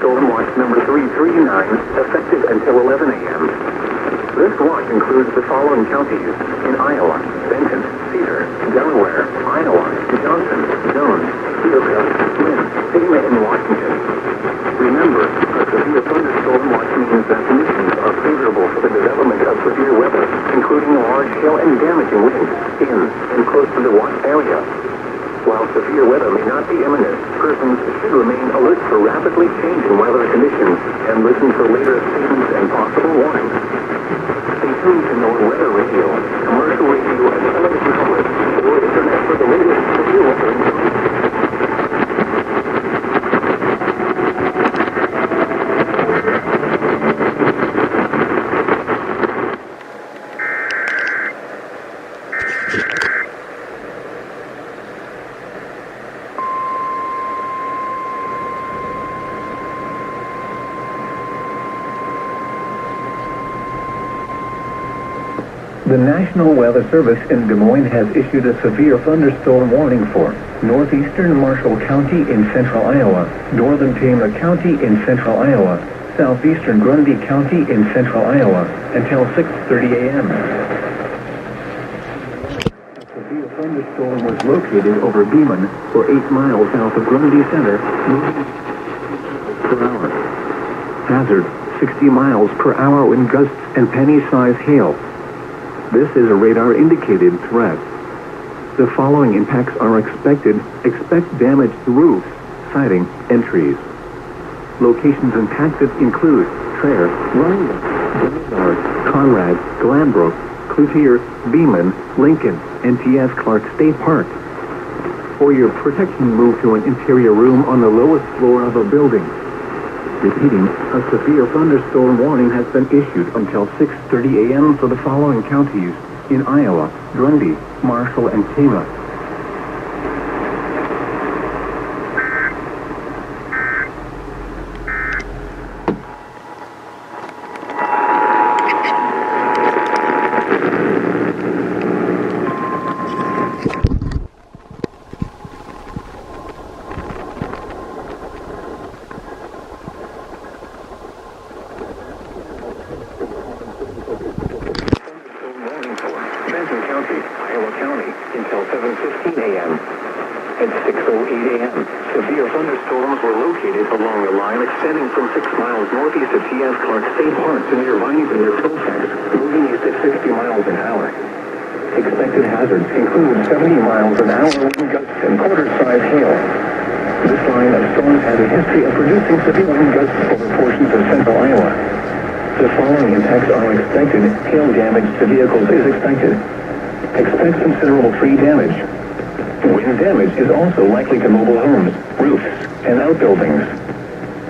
Thunderstorm Watch number 339, effective until 11 a.m. This watch includes the following counties in Iowa: Benton, Cedar, Delaware, Iowa, Johnson, Jones, Deerfield, Lynn, Pima, and Washington. Remember, a severe thunderstorm watch means that conditions are favorable for the development of severe weather, including large hail and damaging winds in and close to the watch area. While severe weather may not be imminent, persons should remain alert for rapidly changing weather conditions and listen for later statements and possible warnings. Stay tuned to NOAA Weather Radio, commercial radio, and television outlets, or internet for the latest severe weather information. The National Weather Service in Des Moines has issued a severe thunderstorm warning for northeastern Marshall County in central Iowa, northern Tama County in central Iowa, southeastern Grundy County in central Iowa, until 6:30 a.m. A severe thunderstorm was located over Beeman for 8 miles south of Grundy Center, moving per hour. Hazard, 60 miles per hour wind gusts and penny-sized hail. This is a radar-indicated threat. The following impacts are expected. Expect damage to roofs, siding, and trees. Locations impacted include Traer, Ryan, Bernard, Conrad, Glanbrook, Cloutier, Beeman, Lincoln, and T.S. Clark State Park. For your protection, move to an interior room on the lowest floor of a building. Repeating, a severe thunderstorm warning has been issued until 6:30 a.m. for the following counties in Iowa: Grundy, Marshall, and Tama. Iowa County until 7:15 a.m. At 6:08 a.m., severe thunderstorms were located along the line extending from 6 miles northeast of T.S. Clark State Park to near Vines and near Colfax, moving east at 60 miles an hour. Expected hazards include 70 miles an hour wind gusts and quarter-size hail. This line of storms has a history of producing severe wind gusts over portions of central Iowa. The following impacts are expected. Hail damage to vehicles is expected. Expect considerable tree damage. Wind damage is also likely to mobile homes, roofs, and outbuildings.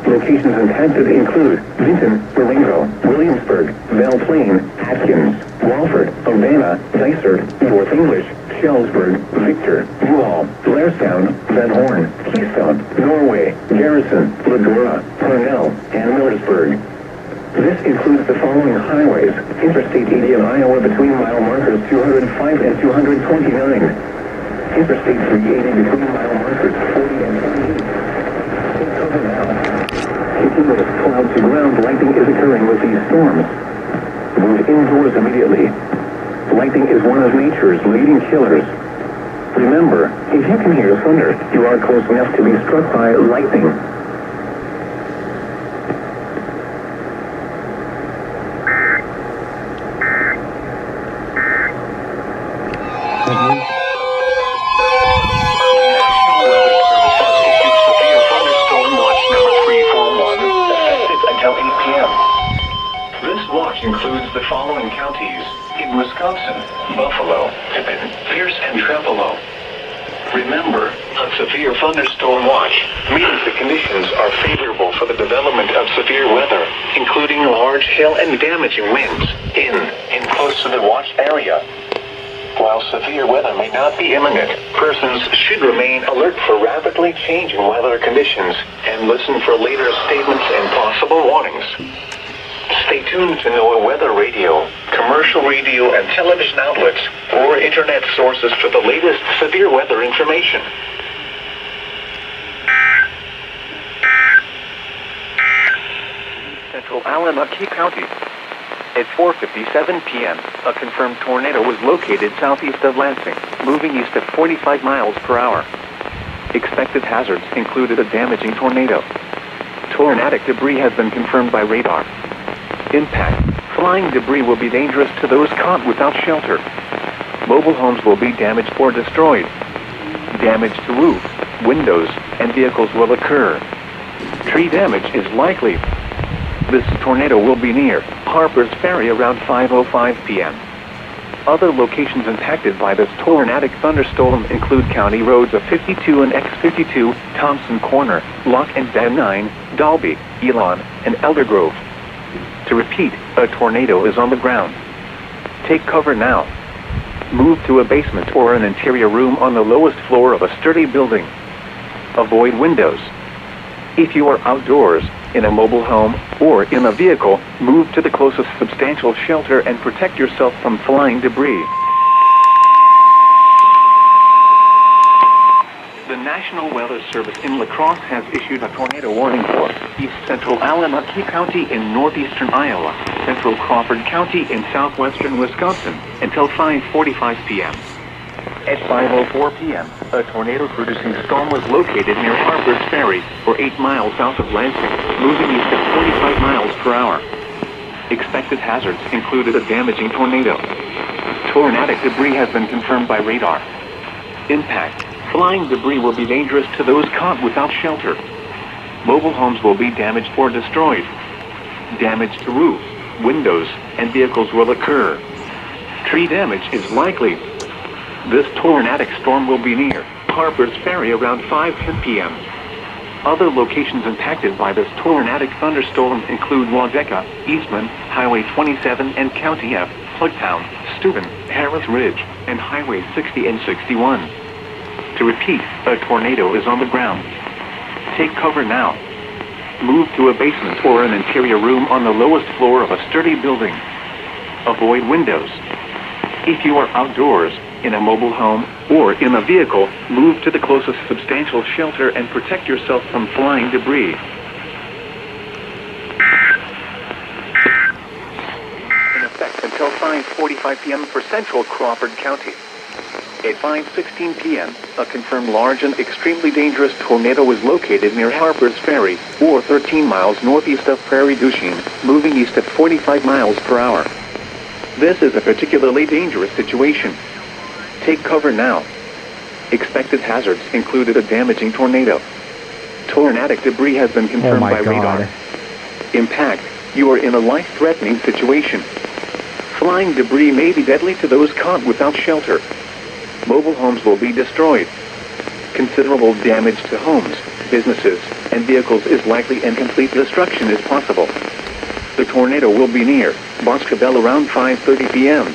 Locations impacted include Vinton, Marengo, Williamsburg, Belle Plaine, Atkins, Walford, Urbana, Dysart, North English, Shellsburg, Victor, Newhall, Blairstown, Van Horn, Keystone, Norway, Garrison, Ledora, Parnell, and Millersburg. This includes the following highways: Interstate 80 in Iowa between mile markers 205 and 229. Interstate 380 between mile markers 40 and 28. Continuous cloud-to-ground lightning is occurring with these storms. Move indoors immediately. Lightning is one of nature's leading killers. Remember, if you can hear thunder, you are close enough to be struck by lightning. Includes the following counties in Wisconsin: Buffalo, Pippin, Pierce, and Trempealeau. Remember, a severe thunderstorm watch means the conditions are favorable for the development of severe weather, including large hail and damaging winds in and close to the watch area. While severe weather may not be imminent, persons should remain alert for rapidly changing weather conditions and listen for later statements and possible warnings. Stay tuned to NOAA Weather Radio, commercial radio and television outlets, or internet sources for the latest severe weather information. Central Alamance County. At 4:57 p.m., a confirmed tornado was located southeast of Lansing, moving east at 45 miles per hour. Expected hazards included a damaging tornado. Tornadic debris has been confirmed by radar. Impact. Flying debris will be dangerous to those caught without shelter. Mobile homes will be damaged or destroyed. Damage to roof, windows, and vehicles will occur. Tree damage is likely. This tornado will be near Harper's Ferry around 5:05 p.m. Other locations impacted by this tornadic thunderstorm include county roads of 52 and X52, Thompson Corner, Lock and Van 9, Dalby, Elon, and Elder Grove. To repeat, a tornado is on the ground. Take cover now. Move to a basement or an interior room on the lowest floor of a sturdy building. Avoid windows. If you are outdoors, in a mobile home, or in a vehicle, move to the closest substantial shelter and protect yourself from flying debris. The National Weather Service in La Crosse has issued a tornado warning for East Central Alamance County in northeastern Iowa, Central Crawford County in southwestern Wisconsin, until 5:45 p.m. At 5:04 p.m., a tornado-producing storm was located near Harper's Ferry, or 8 miles south of Lansing, moving east at 45 miles per hour. Expected hazards included a damaging tornado. Tornadic debris has been confirmed by radar. Impact. Flying debris will be dangerous to those caught without shelter. Mobile homes will be damaged or destroyed. Damage to roof, windows, and vehicles will occur. Tree damage is likely. This tornadic storm will be near Harper's Ferry around 5:10 p.m. Other locations impacted by this tornadic thunderstorm include Waukesha, Eastman, Highway 27 and County F, Plugtown, Steuben, Harris Ridge, and Highway 60 and 61. To repeat, a tornado is on the ground. Take cover now. Move to a basement or an interior room on the lowest floor of a sturdy building. Avoid windows. If you are outdoors, in a mobile home, or in a vehicle, move to the closest substantial shelter and protect yourself from flying debris. In effect until 5:45 p.m. for Central Crawford County. At 5:16 p.m., a confirmed large and extremely dangerous tornado was located near Harper's Ferry, or 13 miles northeast of Prairie du Chien, moving east at 45 miles per hour. This is a particularly dangerous situation. Take cover now. Expected hazards included a damaging tornado. Tornadic debris has been confirmed by radar. Impact. You are in a life-threatening situation. Flying debris may be deadly to those caught without shelter. Mobile homes will be destroyed. Considerable damage to homes, businesses, and vehicles is likely and complete destruction is possible. The tornado will be near Boscobel around 5:30 p.m.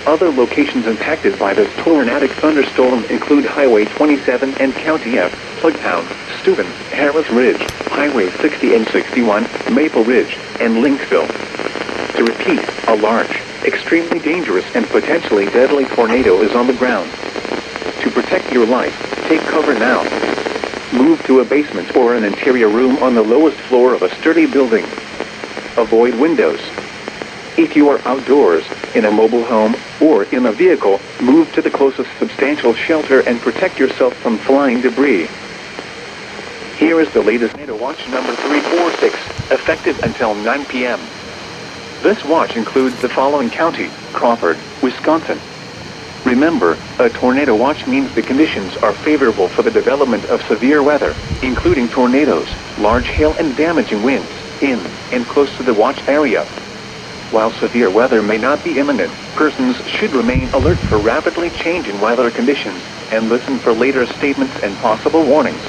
Other locations impacted by this tornadic thunderstorm include Highway 27 and County F, Plugtown, Steuben, Harris Ridge, Highway 60 and 61, Maple Ridge, and Linkville. To repeat, a large, extremely dangerous and potentially deadly tornado is on the ground. To protect your life, take cover now. Move to a basement or an interior room on the lowest floor of a sturdy building. Avoid windows. If you are outdoors, in a mobile home, or in a vehicle, move to the closest substantial shelter and protect yourself from flying debris. Here is the latest tornado watch number 346, effective until 9 p.m. This watch includes the following county: Crawford, Wisconsin. Remember, a tornado watch means the conditions are favorable for the development of severe weather, including tornadoes, large hail and damaging winds, in and close to the watch area. While severe weather may not be imminent, persons should remain alert for rapidly changing weather conditions and listen for later statements and possible warnings.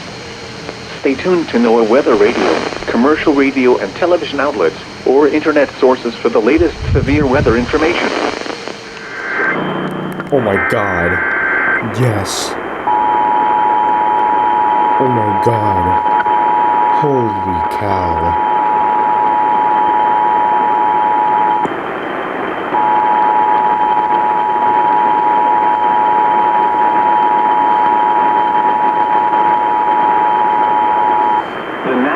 Stay tuned to NOAA Weather Radio, commercial radio and television outlets, or internet sources for the latest severe weather information. Oh my god. Yes. Oh my god. Holy cow.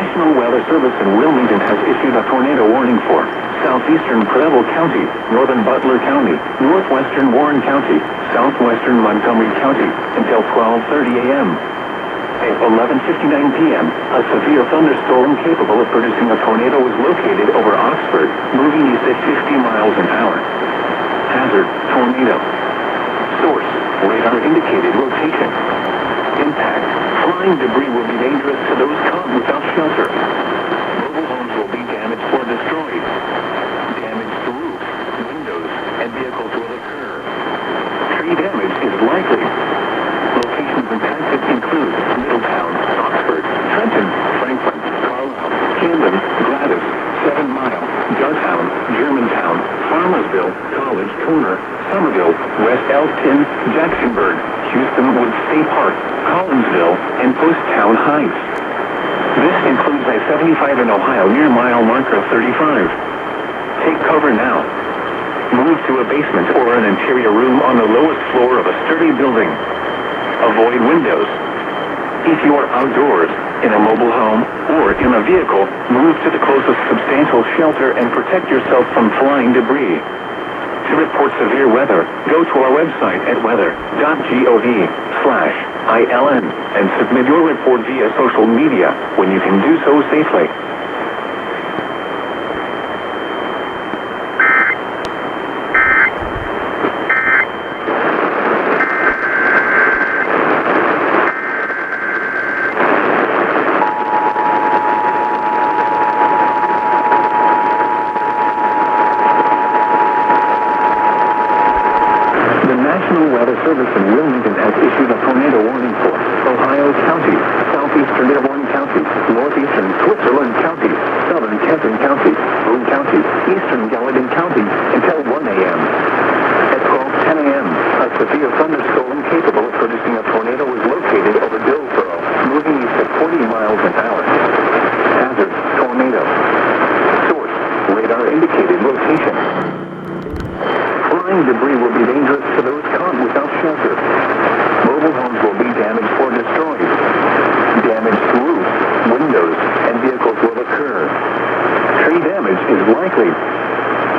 National Weather Service in Wilmington has issued a tornado warning for southeastern Preble County, northern Butler County, northwestern Warren County, southwestern Montgomery County until 12:30 a.m. At 11:59 p.m., a severe thunderstorm capable of producing a tornado was located over Oxford, moving east at 50 miles an hour. Hazard, tornado. Source, radar indicated rotation. Impact, flying debris will be dangerous to those caught without shelter. Mobile homes will be damaged or destroyed. Damage to roofs, windows, and vehicles will occur. Tree damage is likely. Locations impacted include Middletown, Oxford, Trenton, Franklin, Carlisle, Camden, Gladys, 7 Mile, Duttown, Germantown, Farmersville, College Corner, Somerville, West Elkton, Jacksonburg, Houston Woods State Park, Collinsville, and Poasttown Heights. This includes I-75 in Ohio near mile marker 35. Take cover now. Move to a basement or an interior room on the lowest floor of a sturdy building. Avoid windows. If you are outdoors, in a mobile home, or in a vehicle, move to the closest substantial shelter and protect yourself from flying debris. To report severe weather, go to our website at weather.gov/ILN and submit your report via social media when you can do so safely. National Weather Service in Wilmington has issued a tornado warning for Ohio County, southeastern Dearborn County, northeastern Switzerland County, southern Kenton County, Boone County, eastern Gallatin County until 1 a.m. At 12:10 a.m., a severe thunderstorm capable of producing a tornado was located over Dillsboro, moving east at 40 miles an hour. Hazard, tornado. Source, radar indicated location. Flying debris will be dangerous to those caught without shelter. Mobile homes will be damaged or destroyed. Damage to roofs, windows, and vehicles will occur. Tree damage is likely.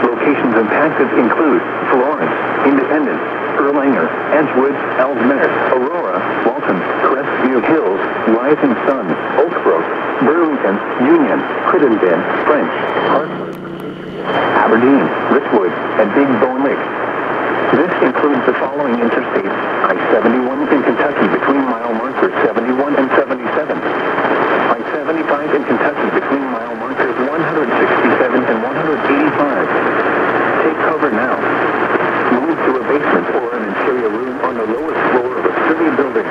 Locations impacted include Florence, Independence, Erlanger, Edgewood, Elsmere, Aurora, Walton, Crestview Hills, Rising Sun, Oak Brook, Burlington, Union, Crittenden, French, Hartford, Aberdeen, Richwood, and Big Bone Lake. This includes the following interstates: I-71 in Kentucky between mile markers 71 and 77. I-75 in Kentucky between mile markers 167 and 185. Take cover now. Move to a basement or an interior room on the lowest floor of a sturdy building.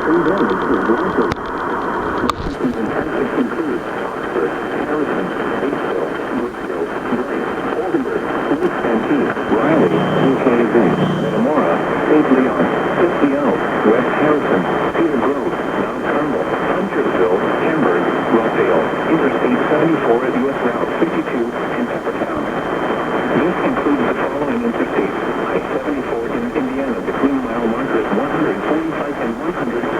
Tree damage is likely. Locations and tactics include Oxford, Harrison, Batesville, Brookfield, Bright, Oldenburg, Flint and Heath, Riley, UKZ, Metamora, St. Leon, Scipio, West Harrison, Cedar Grove, Mount Carmel, Huntersville, Hamburg, Rockdale, Interstate 74 at US Route 52, and Peppertown. This includes the following interstates: I-74 in Indiana between mile markers 145 and 171.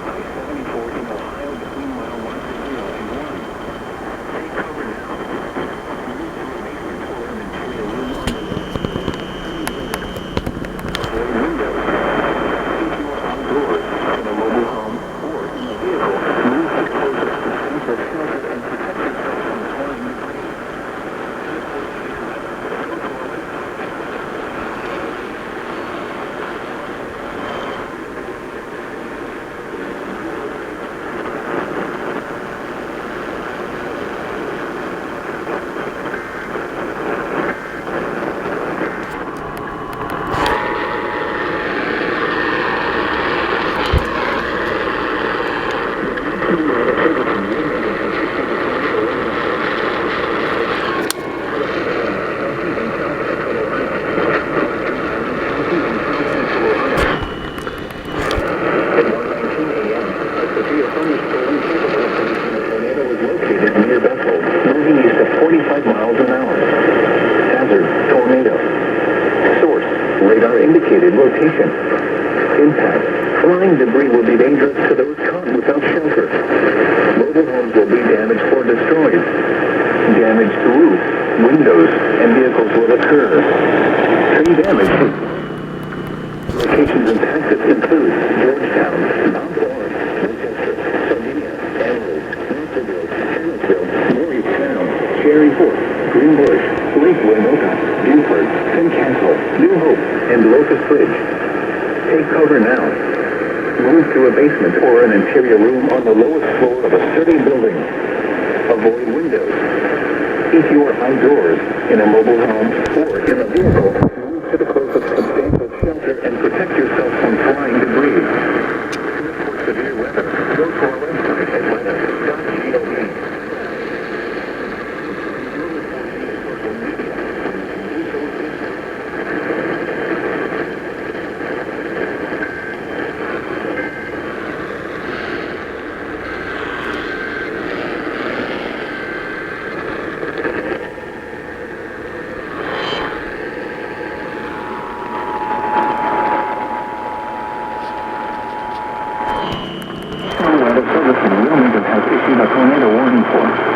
I-74 in Ohio between mile markers 0 and 1. Take cover now. Move to a basement floor and interior room on the left. Avoid windows. If you are outdoors, in a mobile home, or in a vehicle, move to the closest substantial shelter and protect yourself from flying debris. Location. Impact. Flying debris will be dangerous to those caught without shelter. Mobile homes will be damaged or destroyed. Damage to roofs, windows, and vehicles will occur. Tree damage. Locations and tactics include Georgetown, Mount Lawrence, Winchester, Sardinia, Emerald, Naperville, Charlottesville, Morristown, Cherry Fort, Greenbush, Lake Winoka, Buford, Fincastle, New Hope, and Locust Ridge. Take cover now. Move to a basement or an interior room on the lowest floor of a sturdy building. Avoid windows. If you are outdoors, in a mobile home, or in a vehicle, move to the closest substantial shelter and protect yourself from flying debris. To report severe weather, go to our website at weather.gov.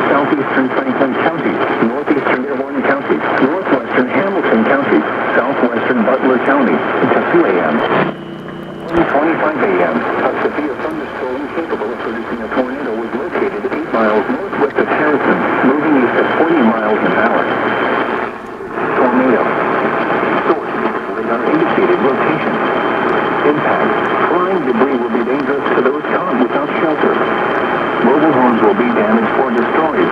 Southeastern Franklin County, northeastern Dearborn County, northwestern Hamilton County, southwestern Butler County, until 2 a.m. 1:25 a.m. A severe thunderstorm capable of producing a tornado was located 8 miles northwest of Harrison, moving east at 40 miles an hour. Tornado. Source: radar indicated location. Impact: flying debris will be dangerous to those caught without shelter. Mobile homes will be damaged or destroyed.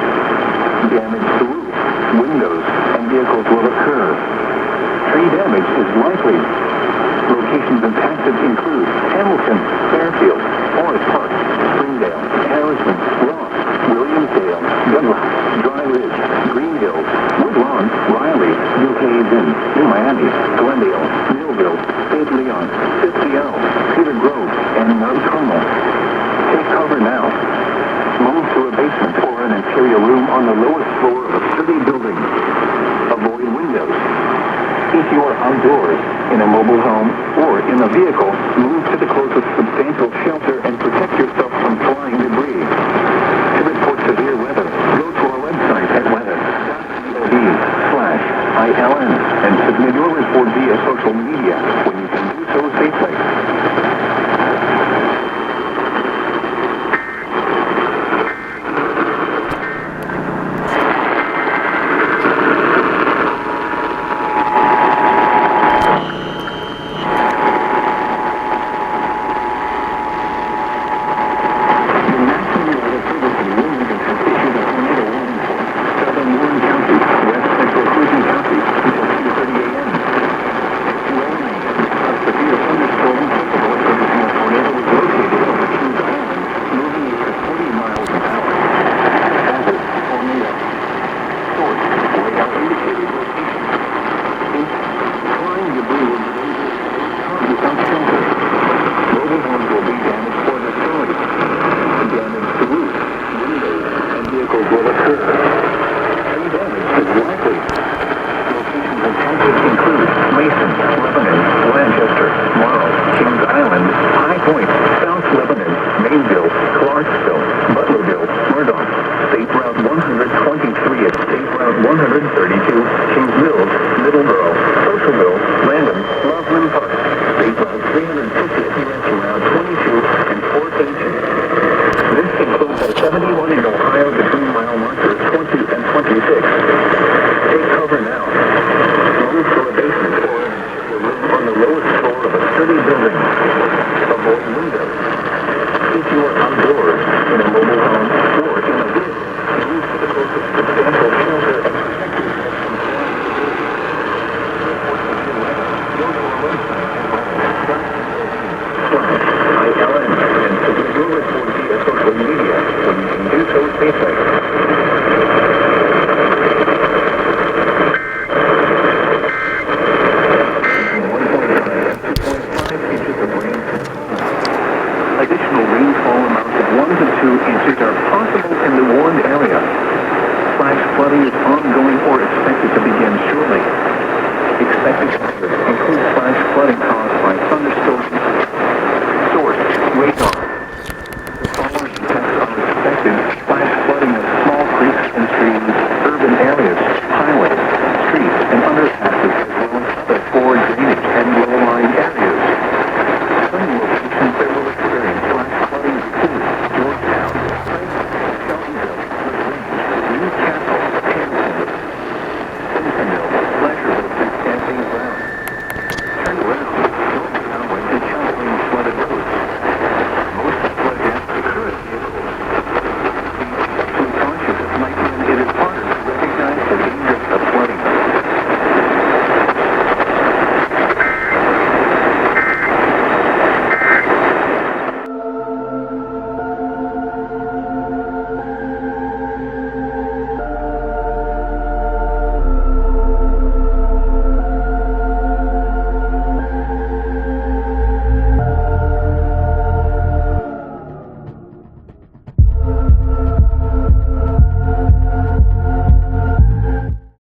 Damage to roofs, windows, and vehicles will occur. Tree damage is likely. Locations and tactics include Hamilton, Fairfield, Forest Park, Springdale, Harrison, Ross, Williamsdale, Douglas, Dry Ridge, Green Hills, Woodlawn, Riley, New Haven, New Miami, Glendale, Millville, St. Leon, Scipio, Cedar Grove, and Mount Carmel. Take cover now. Move to a basement or an interior room on the lowest floor of a sturdy building. Avoid windows. If you are outdoors, in a mobile home, or in a vehicle, move to the closest substantial shelter and protect yourself from flying debris. To report severe weather, go to our website at weather.gov/ILN and submit your report via social media when you can do so safely. Lebanon, Mainville, Clarksville, Butlerville, Murdoch, State Route 123 at State Route 132, Kingsville, Middleborough, Circleville, Landon, Loveland Park, State Route 350 at US Route 22 and Fort Ancient. This includes a 71 in Ohio between mile markers 20 and 26. Take cover now. Move to a basement or on the lowest floor of a sturdy building. Avoid windows. If you are outdoors, in a mobile home, or in a vehicle, move to the closest substantial shelter and protect yourself from ILM and submit your report via social media when you can do so safely. Additional rainfall amounts of 1 to 2 inches are possible in the warned area. Flash flooding is ongoing or expected to begin shortly. Expected hazards include flash flooding caused by thunderstorms